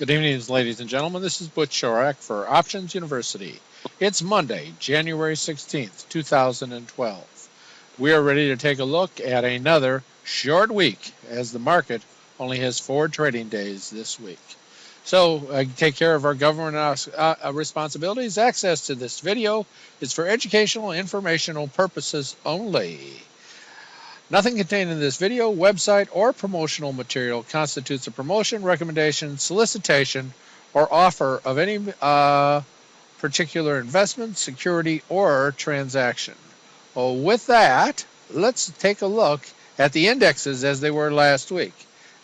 Good evening, ladies and gentlemen. This is Butch Shorak for Options University. It's Monday, January 16th, 2012. We are ready to take a look at another short week as the market only has 4 trading days this week. So take care of our government responsibilities. Access to this video is for educational, informational purposes only. Nothing contained in this video, website, or promotional material constitutes a promotion, recommendation, solicitation, or offer of any particular investment, security, or transaction. Well, with that, let's take a look at the indexes as they were last week.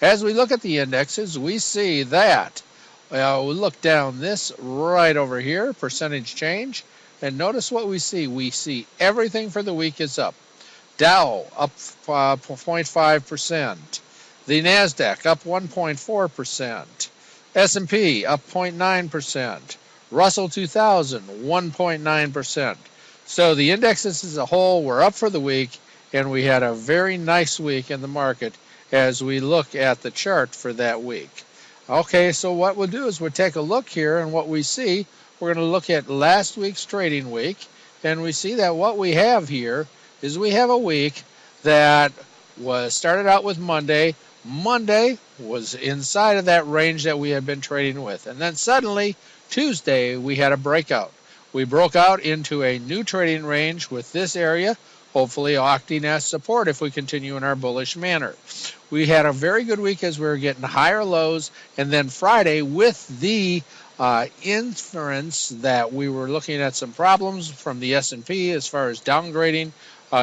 As we look at the indexes, we see that we look down this right over here, percentage change, and notice what we see. We see everything for the week is up. Dow up 0.5%. The NASDAQ up 1.4%. S&P up 0.9%. Russell 2000 1.9%. So the indexes as a whole were up for the week, and we had a very nice week in the market as we look at the chart for that week. Okay, so what we'll do is we'll take a look here, and what we see, we're going to look at last week's trading week, and we see that what we have here is we have a week that was started out with Monday. Monday was inside of that range that we had been trading with. And then suddenly, Tuesday, we had a breakout. We broke out into a new trading range with this area, hopefully acting as support if we continue in our bullish manner. We had a very good week as we were getting higher lows. And then Friday, with the inference that we were looking at some problems from the S&P as far as downgrading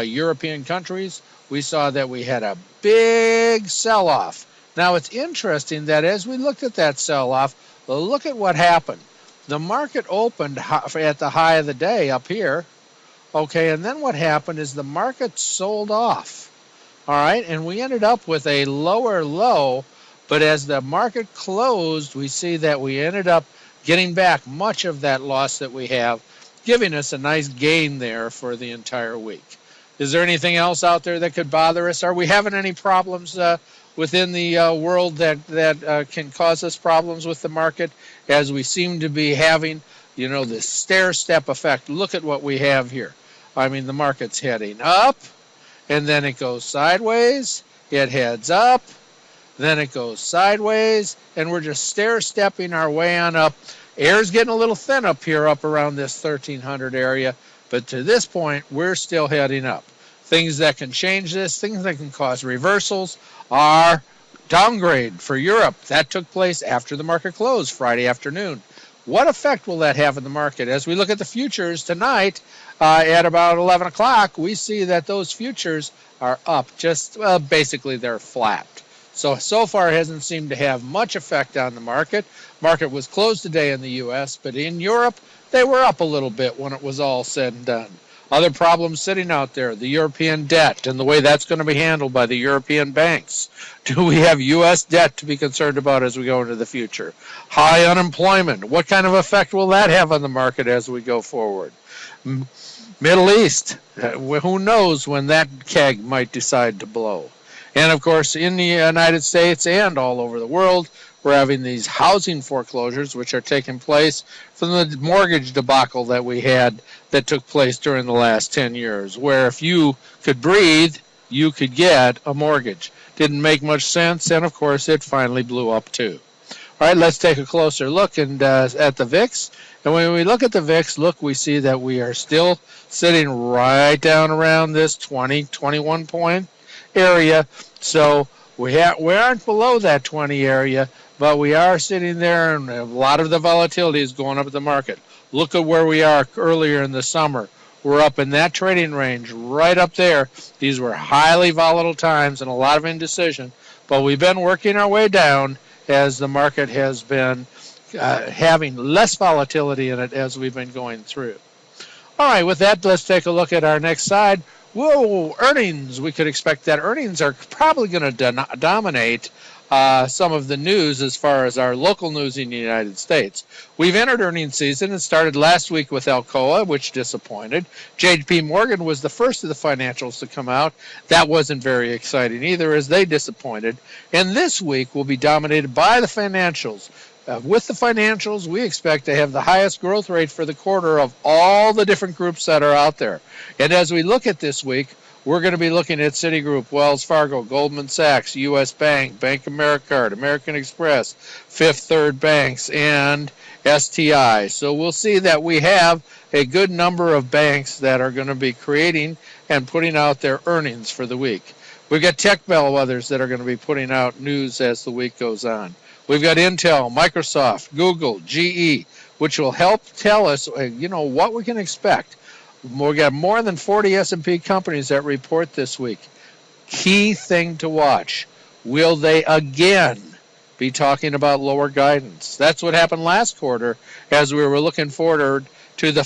European countries, we saw that we had a big sell-off. Now it's interesting that as we looked at that sell-off, look at what happened. The market opened at the high of the day up here, okay, and then what happened is the market sold off, all right, and we ended up with a lower low, but as the market closed, we see that we ended up getting back much of that loss that we have, giving us a nice gain there for the entire week. Is there anything else out there that could bother us? Are we having any problems within the world that can cause us problems with the market, as we seem to be having, you know, this stair-step effect? Look at what we have here. I mean, the market's heading up, and then it goes sideways, it heads up, then it goes sideways, and we're just stair-stepping our way on up. Air's getting a little thin up here, up around this 1300 area, but to this point, we're still heading up. Things that can change this, things that can cause reversals, are downgrade for Europe. That took place after the market closed Friday afternoon. What effect will that have in the market? As we look at the futures tonight at about 11 o'clock, we see that those futures are up. Just basically they're flat. So far it hasn't seemed to have much effect on the market. Market was closed today in the U.S., but in Europe, they were up a little bit when it was all said and done. Other problems sitting out there, the European debt and the way that's going to be handled by the European banks. Do we have U.S. debt to be concerned about as we go into the future? High unemployment. What kind of effect will that have on the market as we go forward? Middle East. Who knows when that keg might decide to blow? And, of course, in the United States and all over the world, we're having these housing foreclosures, which are taking place from the mortgage debacle that we had that took place during the last 10 years, where if you could breathe, you could get a mortgage. Didn't make much sense, and, of course, it finally blew up, too. All right, let's take a closer look at the VIX. And when we look at the VIX, we see that we are still sitting right down around this 20, 21 point area. So we aren't below that 20 area, but we are sitting there, and a lot of the volatility is going up at the market. Look at where we are earlier in the summer. We're up in that trading range right up there. These were highly volatile times and a lot of indecision, but we've been working our way down as the market has been having less volatility in it as we've been going through. All right, with that, let's take a look at our next side. Whoa, earnings. We could expect that earnings are probably going to dominate some of the news as far as our local news in the United States. We've entered earnings season. It started last week with Alcoa, which disappointed. J.P. Morgan was the first of the financials to come out. That wasn't very exciting either, as they disappointed. And this week will be dominated by the financials. with the financials, we expect to have the highest growth rate for the quarter of all the different groups that are out there. And as we look at this week, we're going to be looking at Citigroup, Wells Fargo, Goldman Sachs, U.S. Bank, Bank of America, American Express, Fifth Third Banks, and STI. So we'll see that we have a good number of banks that are going to be creating and putting out their earnings for the week. We've got tech bellwethers that are going to be putting out news as the week goes on. We've got Intel, Microsoft, Google, GE, which will help tell us, what we can expect. We've got more than 40 S&P companies that report this week. Key thing to watch. Will they again be talking about lower guidance? That's what happened last quarter as we were looking forward to the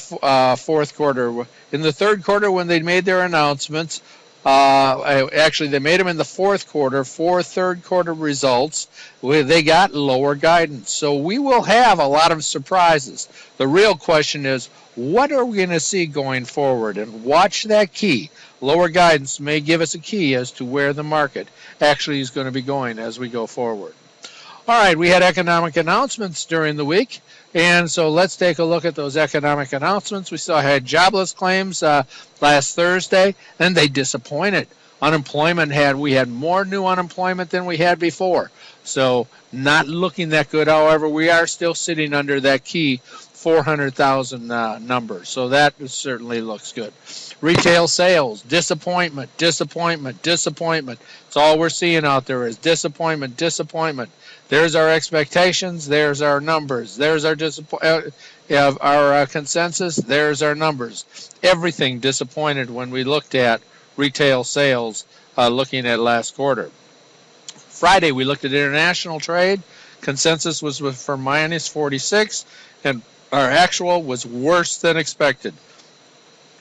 fourth quarter. In the third quarter when they made their announcements, actually, they made them in the fourth quarter for third quarter results. They got lower guidance. So we will have a lot of surprises. The real question is, what are we going to see going forward? And watch that key. Lower guidance may give us a key as to where the market actually is going to be going as we go forward. All right, we had economic announcements during the week. And so let's take a look at those economic announcements. We had jobless claims last Thursday, and they disappointed. We had more new unemployment than we had before. So not looking that good. However, we are still sitting under that key 400,000 number. So that certainly looks good. Retail sales, disappointment, disappointment, disappointment. That's all we're seeing out there is disappointment, disappointment. There's our expectations. There's our numbers. There's our consensus. There's our numbers. Everything disappointed when we looked at retail sales looking at last quarter. Friday, we looked at international trade. Consensus was for minus 46, and our actual was worse than expected.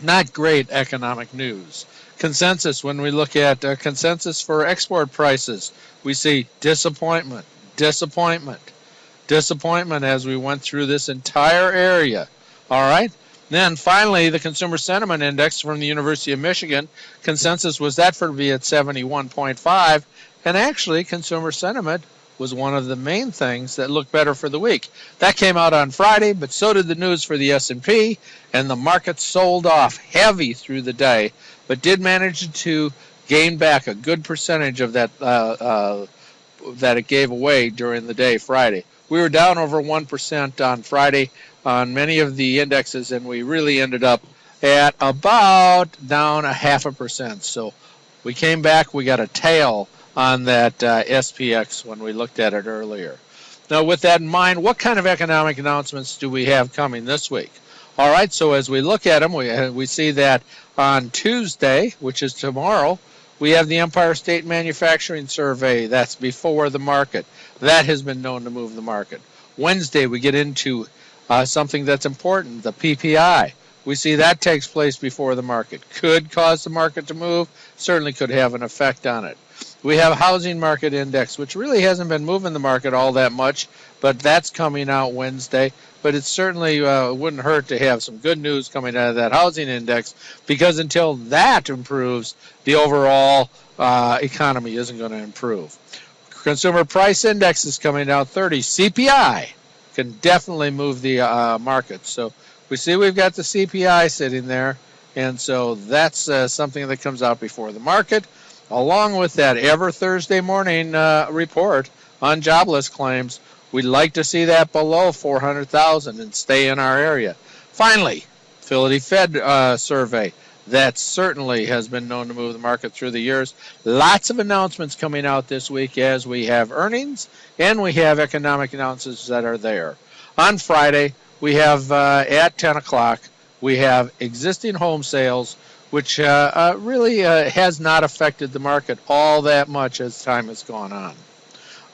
Not great economic news. Consensus, when we look at consensus for export prices, we see disappointment. Disappointment. Disappointment as we went through this entire area. All right? Then finally, the Consumer Sentiment Index from the University of Michigan, consensus was that for to be at 71.5, and actually consumer sentiment was one of the main things that looked better for the week. That came out on Friday, but so did the news for the S&P, and the market sold off heavy through the day, but did manage to gain back a good percentage of that that it gave away during the day Friday. We were down over 1% on Friday on many of the indexes, and we really ended up at about down 0.5%. So we came back, we got a tail on that SPX when we looked at it earlier. Now, with that in mind, what kind of economic announcements do we have coming this week? All right, so as we look at them, we see that on Tuesday, which is tomorrow, we have the Empire State Manufacturing Survey. That's before the market. That has been known to move the market. Wednesday, we get into something that's important, the PPI. We see that takes place before the market. Could cause the market to move, certainly could have an effect on it. We have Housing Market Index, which really hasn't been moving the market all that much, but that's coming out Wednesday. But it certainly wouldn't hurt to have some good news coming out of that housing index, because until that improves, the overall economy isn't going to improve. Consumer Price Index is coming out 30. CPI can definitely move the market. So we see we've got the CPI sitting there, and so that's something that comes out before the market, along with that ever Thursday morning report on jobless claims. We'd like to see that below 400,000 and stay in our area. Finally, Philadelphia Fed survey. That certainly has been known to move the market through the years. Lots of announcements coming out this week as we have earnings and we have economic announcements that are there. On Friday, we have at 10 o'clock, we have existing home sales, which really has not affected the market all that much as time has gone on.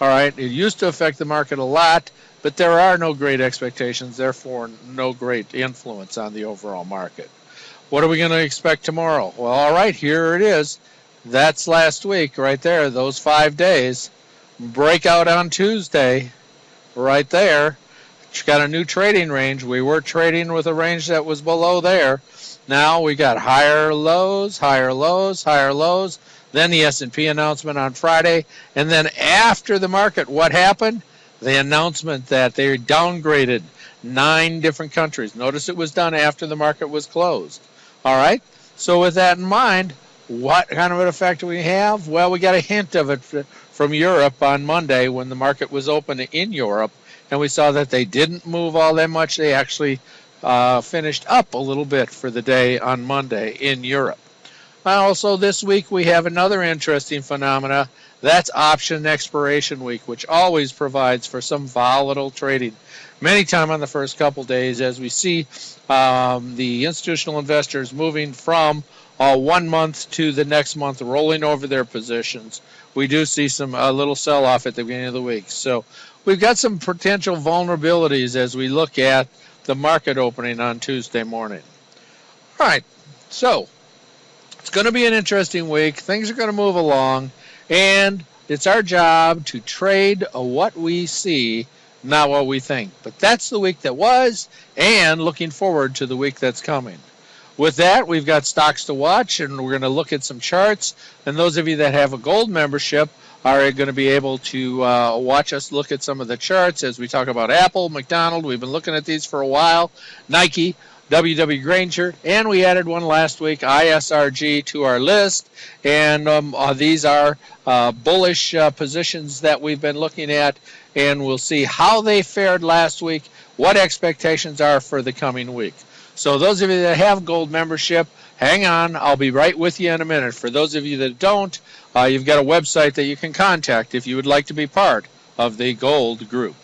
All right, it used to affect the market a lot, but there are no great expectations, therefore no great influence on the overall market. What are we going to expect tomorrow? Well, all right, here it is. That's last week right there, those 5 days. Breakout on Tuesday right there. Got a new trading range. We were trading with a range that was below there. Now we got higher lows, higher lows, higher lows. Then the S&P announcement on Friday. And then after the market, what happened? the announcement that they downgraded 9 different countries. Notice it was done after the market was closed. All right? So with that in mind, what kind of an effect do we have? Well, we got a hint of it from Europe on Monday when the market was open in Europe, and we saw that they didn't move all that much. They actually finished up a little bit for the day on Monday in Europe. Also, this week we have another interesting phenomena. That's option expiration week, which always provides for some volatile trading. Many times on the first couple days, as we see the institutional investors moving from 1 month to the next month, rolling over their positions, we do see a little sell-off at the beginning of the week. So we've got some potential vulnerabilities as we look at the market opening on Tuesday morning. All right, so it's going to be an interesting week. Things are going to move along, and it's our job to trade what we see, not what we think. But that's the week that was, and looking forward to the week that's coming. With that, we've got stocks to watch, and we're going to look at some charts. And those of you that have a gold membership are going to be able to watch us look at some of the charts as we talk about Apple, McDonald's. We've been looking at these for a while. Nike, W.W. Granger, and we added one last week, ISRG, to our list. And these are bullish positions that we've been looking at, and we'll see how they fared last week, what expectations are for the coming week. So those of you that have gold membership, hang on. I'll be right with you in a minute. For those of you that don't, you've got a website that you can contact if you would like to be part of the gold group.